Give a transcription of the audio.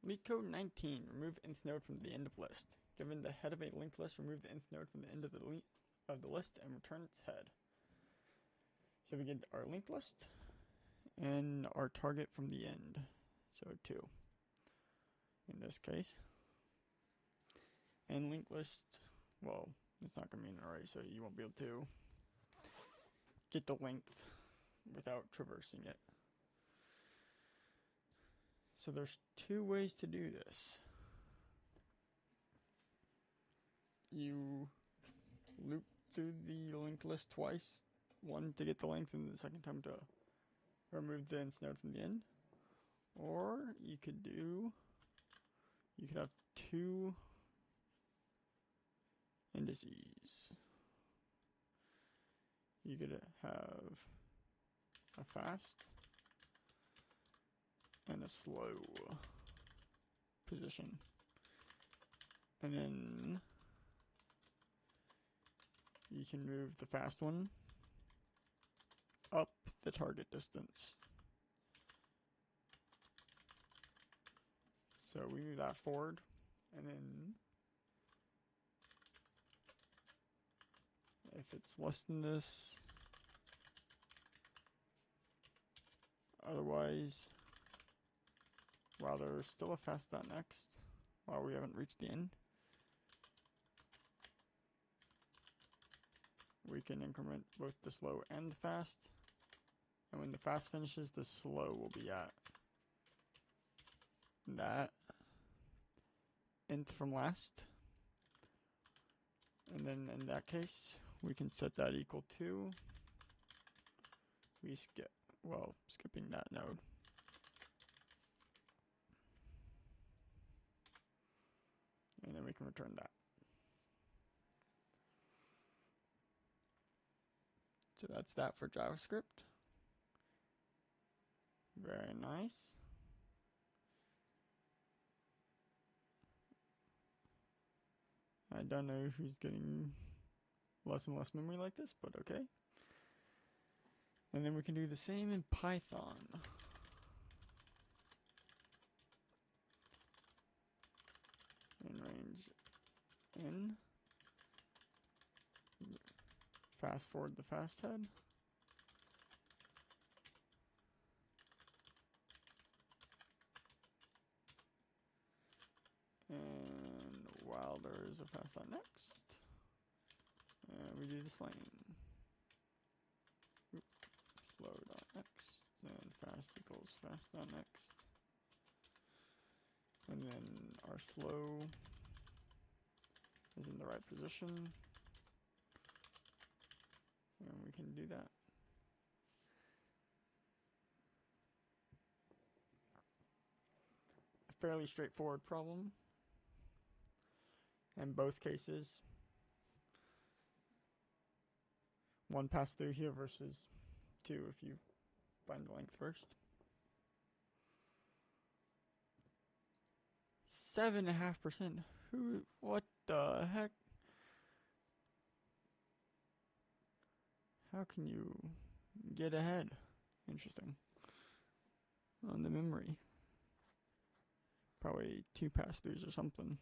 Leet code 19. Remove nth node from the end of list. Given the head of a linked list, remove the nth node from the end of the list and return its head. So we get our linked list and our target from the end. So 2 in this case. And linked list, well, it's not going to be an array, so you won't be able to get the length without traversing it. So there's 2 ways to do this. You loop through the linked list twice, one to get the length and the second time to remove the nth node from the end. Or you could have 2 indices. You could have a fast and a slow position. And then you can move the fast one up the target distance. So we move that forward, and then if it's less than this, otherwise, while there's still a fast dot next, while we haven't reached the end, we can increment both the slow and the fast, and when the fast finishes, the slow will be at that nth from last. And then in that case, we can set that equal to, skipping that node. And then we can return that. So that's that for JavaScript. Very nice. I don't know who's getting less and less memory like this, but okay. And then we can do the same in Python. In range n. Fast forward the fast head. And while there is a fast dot next, we do the same. Slow dot next, and fast equals fast dot next. And then our slow is in the right position. And we can do that. A fairly straightforward problem. In both cases, one pass through here versus 2 if you find the length first. 7.5%. What the heck? How can you get ahead? Interesting. On the memory. Probably 2 pass throughs or something.